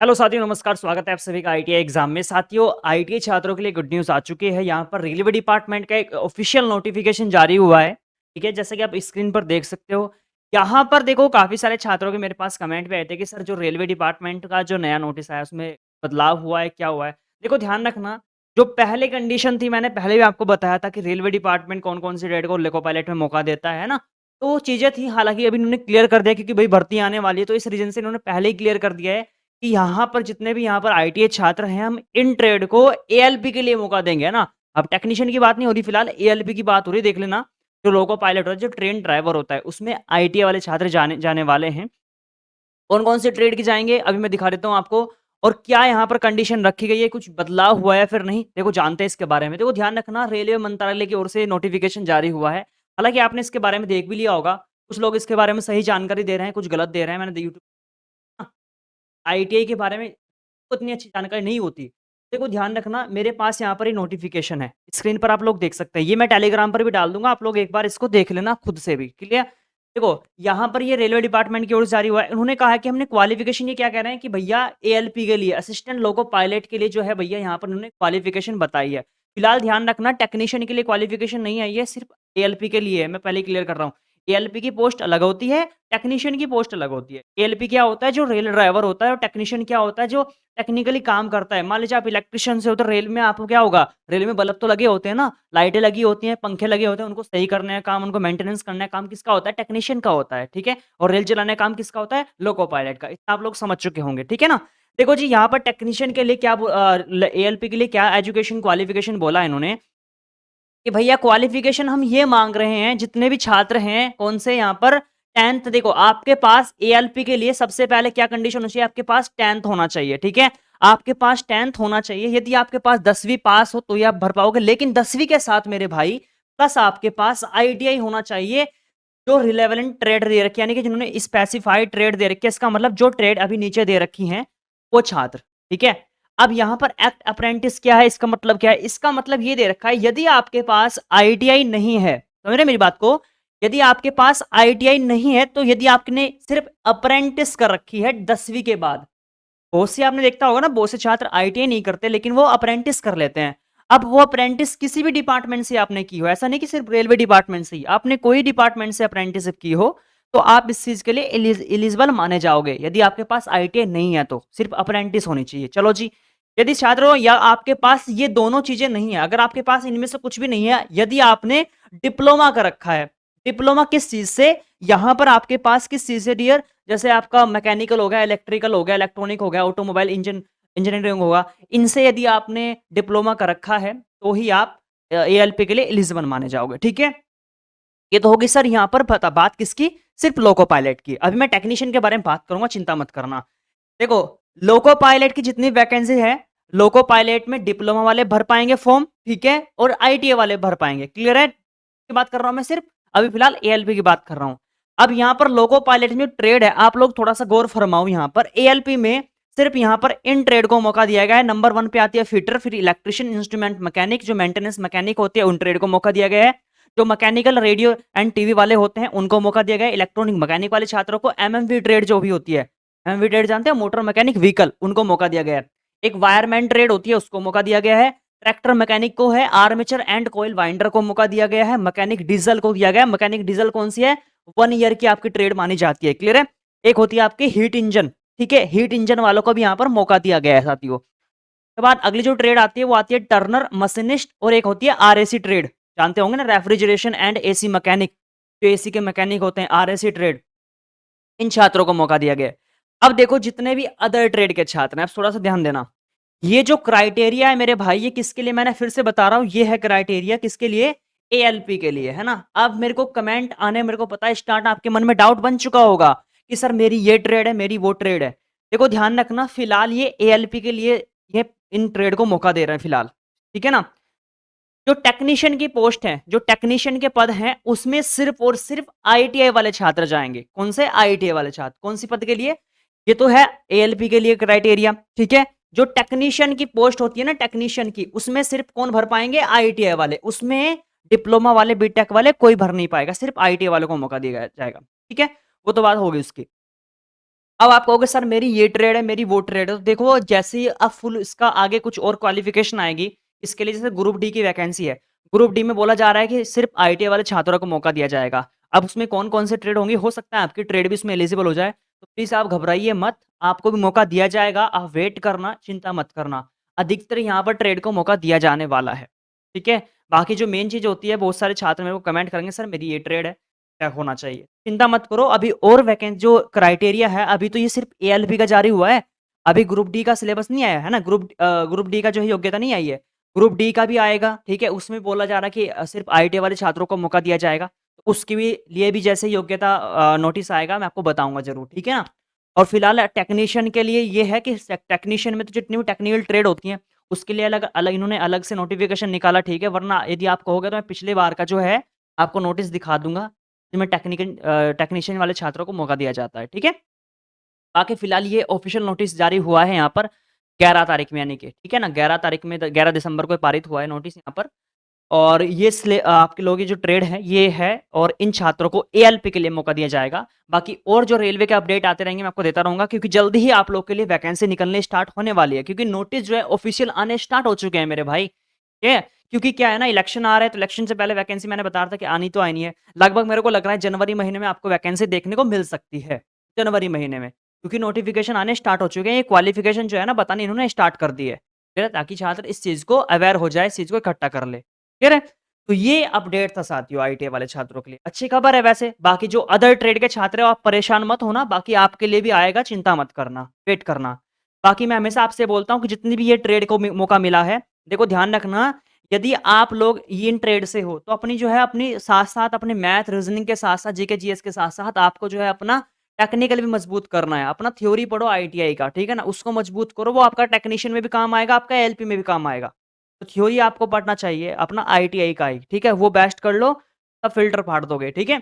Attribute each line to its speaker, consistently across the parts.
Speaker 1: Hello साथियों, नमस्कार। स्वागत है आप सभी का आईटीआई एग्जाम में। साथियों, आईटीआई छात्रों के लिए गुड न्यूज़ आ चुकी है। यहाँ पर रेलवे डिपार्टमेंट का एक ऑफिशियल नोटिफिकेशन जारी हुआ है। ठीक है, जैसे कि आप स्क्रीन पर देख सकते हो। यहाँ पर देखो, काफ़ी सारे छात्रों के मेरे पास कमेंट भी आए थे कि सर, जो रेलवे डिपार्टमेंट का जो नया नोटिस आया उसमें बदलाव हुआ है, क्या हुआ है? देखो, ध्यान रखना, जो पहले कंडीशन थी, मैंने पहले भी आपको बताया था कि रेलवे डिपार्टमेंट कौन-कौन सी ट्रेड को लोको पायलट में मौका देता है ना? तो वो चीज़ें थी, हालाँकि अभी इन्होंने क्लियर कर दिया क्योंकि भई भर्ती आने वाली है, तो इस रीज़न से इन्होंने पहले ही क्लियर कर दिया है कि यहाँ पर जितने भी यहाँ पर आईटीआई छात्र हैं, हम इन ट्रेड को एएलपी के लिए मौका देंगे, है ना? अब टेक्नीशियन की बात नहीं हो रही फिलहाल, एएलपी की बात हो रही है, देख लेना। जो लोको पायलट होता है, जो ट्रेन ड्राइवर होता है, उसमें आईटीआई वाले छात्र जाने जाने वाले हैं। कौन-कौन से ट्रेड के जाएँगे, अभी मैं दिखा देता हूँ आपको। और क्या यहाँ पर कंडीशन रखी गई है, कुछ बदलाव हुआ है या फिर नहीं? देखो, जानते हैं इसके बारे में। देखो, ध्यान रखना, रेलवे मंत्रालय की ओर से नोटिफ़िकेशन जारी हुआ है। हालाँकि आपने इसके बारे में देख भी लिया होगा। कुछ लोग इसके बारे में सही जानकारी दे रहे हैं, कुछ गलत दे रहे हैं। मैंने यूट्यूब आईटीआई के बारे में उतनी अच्छी जानकारी नहीं होती। देखो, ध्यान रखना, मेरे पास यहाँ पर ये नोटिफ़िकेशन है। स्क्रीन पर आप लोग देख सकते हैं। ये मैं टेलीग्राम पर भी डाल दूँगा, आप लोग एक बार इसको देख लेना खुद से भी, क्लियर? देखो, यहाँ पर ये रेलवे डिपार्टमेंट की ओर से जारी हुआ है। उन्होंने कहा है कि हमने क्वालिफ़िकेशन, ये क्या कह रहे हैं कि भैया एएलपी के लिए, असिस्टेंट लोको पायलट के लिए जो है भैया, यहाँ पर उन्होंने क्वालिफ़िकेशन बताई है। फिलहाल ध्यान रखना, टेक्नीशियन के लिए क्वालिफ़िकेशन नहीं आई है, सिर्फ़ एएलपी के लिए है। मैं पहले ही क्लियर कर रहा हूँ। एएलपी की पोस्ट अलग होती है, टेक्नीशियन की पोस्ट अलग होती है। एएलपी क्या होता है, जो रेल ड्राइवर होता है, और टेक्नीशियन क्या होता है, जो टेक्निकली काम करता है। मान लीजिए आप इलेक्ट्रिशियन से हो तो रेल में आपको क्या होगा, रेल में बल्ब तो लगे होते हैं ना, लाइटें लगी होती हैं, पंखे लगे होते हैं, उनको सही करने का काम, उनको मेंटेनेंस करने का काम किसका होता है? टेक्नीशियन का होता है, ठीक है? और रेल चलाने का काम किसका होता है? लोको पायलट का। इतना आप लोग समझ चुके होंगे, ठीक है ना? देखो जी, यहाँ पर टेक्नीशियन के लिए क्या एएलपी के लिए क्या एजुकेशन क्वालिफिकेशन बोला इन्होंने कि भैया, क्वालिफ़िकेशन हम ये माँग रहे हैं, जितने भी छात्र हैं, कौन से यहाँ पर 10th, देखो, आपके पास एएलपी के लिए सबसे पहले क्या कंडीशन होनी चाहिए, आपके पास 10th होना चाहिए, ठीक है? आपके पास 10th होना चाहिए। यदि आपके पास 10वीं पास हो तो ही आप भर पाओगे, लेकिन 10वीं के साथ मेरे भाई, प्लस आपके पास आईटीआई होना चाहिए, जो रिलेवेंट ट्रेड दे रखी है, यानी कि जिन्होंने स्पेसिफाइड ट्रेड दे रखी है। इसका मतलब जो ट्रेड अभी नीचे दे रखी हैं, वो छात्र, ठीक है? अब यहाँ पर एक्ट अप्रेंटिस क्या है, इसका मतलब क्या है? इसका मतलब ये दे रखा है, यदि आपके पास आईटीआई नहीं है, समझ रहे हैं मेरी बात को? यदि आपके पास आईटीआई नहीं है, तो यदि आपने सिर्फ अप्रेंटिस कर रखी है 10वीं के बाद, बहुत से आपने देखता होगा ना, बहुत से छात्र आईटीआई नहीं करते, लेकिन वो अप्रेंटिस कर लेते हैं। अब वो अप्रेंटिस किसी भी डिपार्टमेंट से आपने की हो, ऐसा नहीं कि सिर्फ रेलवे डिपार्टमेंट से ही, आपने कोई डिपार्टमेंट से अप्रेंटिसशिप की हो, तो आप इस चीज के लिए एलिजिबल माने जाओगे। यदि आपके पास आईटीआई नहीं है, तो सिर्फ अप्रेंटिस होनी चाहिए। चलो जी, यदि छात्रों या आपके पास ये दोनों चीजें नहीं है, अगर आपके पास इनमें से कुछ भी नहीं है, यदि आपने डिप्लोमा कर रखा है, डिप्लोमा किस चीज से, यहां पर आपके पास किस चीज से डियर, जैसे आपका मैकेनिकल हो गया, इलेक्ट्रिकल हो गया, इलेक्ट्रॉनिक हो गया, ऑटोमोबाइल इंजीनियरिंग होगा, इनसे यदि आपने डिप्लोमा कर रखा है, तो ही आप एएलपी के लिए एलिजिबल माने जाओगे, ठीक है? ये तो होगी सर यहाँ पर पता बात किसकी, सिर्फ लोको पायलट की। अभी मैं टेक्नीशियन के बारे में बात करूंगा, चिंता मत करना। देखो, लोको पायलट की जितनी वैकेंसी है, लोको पायलट में डिप्लोमा वाले भर पाएंगे फॉर्म, ठीक है? और आईटीआई वाले भर पाएंगे, क्लियर है? की बात कर रहा हूं मैं सिर्फ, अभी फिलहाल एएलपी की बात कर रहा हूं। अब यहाँ पर लोको पायलट में ट्रेड है, आप लोग थोड़ा सा गौर फरमाओ। यहाँ पर एएलपी में सिर्फ यहाँ पर इन ट्रेड को मौका दिया गया है। नंबर 1 पे आती है फिटर, फिर इलेक्ट्रिशियन, इंस्ट्रूमेंट मैकेनिक, जो मेंटेनेंस मैकेनिक होते हैं, उन ट्रेड को मौका दिया गया है। जो मैकेनिकल, रेडियो एंड टीवी वाले होते हैं, उनको मौका दिया गया है। इलेक्ट्रॉनिक मैकेनिक वाले छात्रों को एमएमवी ट्रेड जो भी होती है, एमएमवी ट्रेड जानते हैं, मोटर मैकेनिक व्हीकल, उनको मौका दिया गया है। एक वायरमैन ट्रेड होती है, उसको मौका दिया गया है। ट्रैक्टर मैकेनिक को है, आर्मेचर एंड कोयल वाइंडर को मौका दिया गया है। मैकेनिक डीजल को दिया गया है। मैकेनिक डीजल कौन सी है, 1 ईयर की आपकी ट्रेड मानी जाती है, क्लियर है? एक होती है आपकी हीट इंजन, ठीक है? हीट इंजन वालों को भी यहाँ पर मौका दिया गया है साथियों। उसके बाद अगली जो ट्रेड आती है, वो आती है टर्नर मशीनिस्ट, और एक होती है आरएसी ट्रेड, जानते होंगे ना, रेफ्रिजरेशन एंड एसी मैकेनिक, जो एसी के मैकेनिक होते हैं, आरएसी ट्रेड, इन छात्रों को मौका दिया गया है। अब देखो, जितने भी अदर ट्रेड के छात्र हैं, अब थोड़ा सा ध्यान देना। ये जो क्राइटेरिया है मेरे भाई, ये किसके लिए, मैंने फिर से बता रहा हूँ, ये है क्राइटेरिया किसके लिए, एएलपी के लिए, है ना? अब मेरे को कमेंट आने, मेरे को पता है स्टार्ट, आपके मन में डाउट बन चुका होगा कि सर, मेरी ये ट्रेड है, मेरी वो ट्रेड है। देखो, ध्यान रखना, फिलहाल ये एएलपी के लिए, ये इन ट्रेड को मौका दे रहे हैं फिलहाल, ठीक है ना? जो टेक्नीशियन की पोस्ट है, जो टेक्नीशियन के पद हैं, उसमें सिर्फ और सिर्फ आईटीआई वाले छात्र जाएंगे। कौन से आईटीआई वाले छात्र, कौन सी पद के लिए? ये तो है एएलपी के लिए क्राइटेरिया, ठीक है? जो टेक्नीशियन की पोस्ट होती है ना, टेक्नीशियन की, उसमें सिर्फ कौन भर पाएंगे, आईटीआई वाले। उसमें डिप्लोमा वाले, बीटेक वाले कोई भर नहीं पाएगा, सिर्फ आईटीआई वालों को मौका दिया जाएगा, ठीक है? वो तो बात होगी उसकी। अब आप कहोगे सर मेरी ये ट्रेड है, मेरी वो ट्रेड है। तो देखो जैसे ही अब फुल इसका आगे कुछ और क्वालिफ़िकेशन आएगी, इसके लिए जैसे ग्रुप डी की वैकेंसी है। ग्रुप डी में बोला जा रहा है कि सिर्फ़ आईटीआई वाले छात्रों को मौका दिया जाएगा। अब उसमें कौन-कौन से ट्रेड होंगी, हो सकता है आपकी ट्रेड भी उसमें एलिजिबल हो जाए। तो प्लीज़ आप घबराइए मत, आपको भी मौका दिया जाएगा, आप वेट करना, चिंता मत करना। अधिकतर यहाँ पर ट्रेड को मौका दिया जाने वाला है, ठीक है? बाकी जो मेन चीज़ होती है, बहुत सारे छात्र मेरे को कमेंट करेंगे सर मेरी ये ट्रेड है, क्या होना चाहिए? चिंता मत करो, अभी और जो क्राइटेरिया है, अभी तो ये सिर्फ़ एएलपी का जारी हुआ है। अभी ग्रुप डी का सिलेबस नहीं आया है ना, ग्रुप डी का जो है योग्यता नहीं आई है। ग्रुप डी का भी आएगा, ठीक है? उसमें बोला जा रहा है कि सिर्फ़ आईटीआई वाले छात्रों को मौका दिया जाएगा। उसके भी लिए भी जैसे योग्यता नोटिस आएगा, मैं आपको बताऊँगा ज़रूर, ठीक है ना? और फिलहाल टेक्नीशियन के लिए ये है कि टेक्नीशियन में तो जितनी भी टेक्निकल ट्रेड होती हैं, उसके लिए अलग अलग इन्होंने अलग से नोटिफ़िकेशन निकाला, ठीक है? वरना यदि आप कहोगे तो मैं पिछली बार का जो है, आपको नोटिस दिखा दूँगा। जिनमें टेक्नीशियन वाले छात्रों को मौका दिया जाता है, ठीक है? बाकी फिलहाल ये ऑफ़िशियल नोटिस जारी हुआ है यहाँ पर 11 तारीख में यानी कि, ठीक है ना? 11 तारीख में 11 दिसंबर को पारित हुआ है नोटिस यहाँ पर और ये आपके लोगों की जो ट्रेड है, ये है और इन छात्रों को एएलपी के लिए मौका दिया जाएगा। बाकी और जो रेलवे के अपडेट आते रहेंगे, मैं आपको देता रहूँगा क्योंकि जल्दी ही आप लोग के लिए वैकेंसी निकलने स्टार्ट होने वाली है क्योंकि नोटिस जो है ऑफ़िशियल आने स्टार्ट हो चुके हैं मेरे भाई, ठीक है? क्योंकि क्या है ना इलेक्शन आ रहा है, तो इलेक्शन से पहले वैकेंसी मैंने बताया था कि आनी तो आनी है। लगभग मेरे को लग रहा है जनवरी महीने में आपको वैकेंसी देखने को मिल सकती है, जनवरी महीने में। क्योंकि नोटिफ़िकेशन आने स्टार्ट हो चुके हैं, ये क्वालिफ़िकेशन जो है ना बतानी इन्होंने स्टार्ट कर दी है, ठीक है? ताकि छात्र इस चीज़ को अवेयर हो जाए, इस चीज़ को इकट्ठा कर ले, क्लियर है? तो ये अपडेट था साथियों आईटीआई वाले छात्रों के लिए। अच्छी खबर है वैसे, बाकी जो अदर ट्रेड के छात्र हैं, आप परेशान मत होना, बाकी आपके लिए भी आएगा, चिंता मत करना, वेट करना। बाकी मैं हमेशा आपसे बोलता हूँ कि जितनी भी ये ट्रेड को मौका मिला है, देखो ध्यान रखना, यदि आप लोग इन ट्रेड से हो, तो अपनी जो है अपनी साथ-साथ अपने मैथ, रीज़निंग के साथ-साथ, जीके, जीएस के साथ-साथ आपको जो है अपना टेक्निकल भी मजबूत करना है। अपना थ्योरी पढ़ो आईटीआई का, ठीक है ना? उसको मजबूत करो, वो आपका टेक्नीशियन में भी काम आएगा, आपका एएलपी में भी काम आएगा। तो थ्योरी आपको पढ़ना चाहिए, अपना आईटीआई का ही, ठीक है? वो बेस्ट कर लो, तब फ़िल्टर फाड़ दोगे, ठीक है?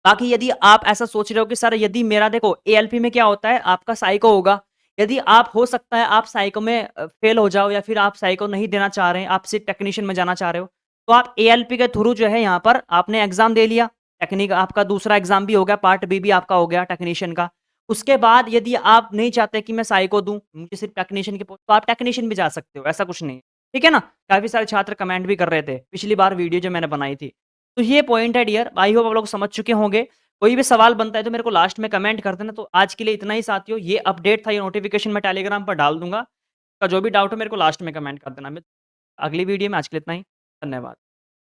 Speaker 1: बाकी यदि आप ऐसा सोच रहे हो कि सर यदि मेरा देखो एएलपी में क्या होता है, आपका साइको होगा। यदि आप हो सकता है आप साइको में फ़ेल हो जाओ या फिर आप साइको नहीं देना चाह रहे हैं, आप सिर्फ़ टेक्नीशियन में जाना चाह रहे हो, तो आप एएलपी के थ्रू जो है यहाँ पर आपने एग्ज़ाम दे लिया, टेक्निक आपका दूसरा एग्ज़ाम भी हो गया, पार्ट बी भी आपका हो गया टेक्नीशियन का। उसके बाद यदि आप नहीं चाहते कि मैं साइको दूँ, मुझे सिर्फ़ टेक्नीशियन की तो आप टेक्नीशियन भी जा सकते हो, ऐसा कुछ नहीं है। ठीक है ना? काफ़ी सारे छात्र कमेंट भी कर रहे थे, पिछली बार वीडियो जो मैंने बनाई थी। तो ये पॉइंट है डियर, आई होप आप लोग समझ चुके होंगे। कोई भी सवाल बनता है तो मेरे को लास्ट में कमेंट कर देना। तो आज के लिए इतना ही साथियों, ये अपडेट था, ये नोटिफ़िकेशन मैं टेलीग्राम पर डाल दूँगा। का जो भी डाउट हो मेरे को लास्ट में कमेंट कर देना। मैं अगली वीडियो में आज के लिए इतना ही। धन्यवाद।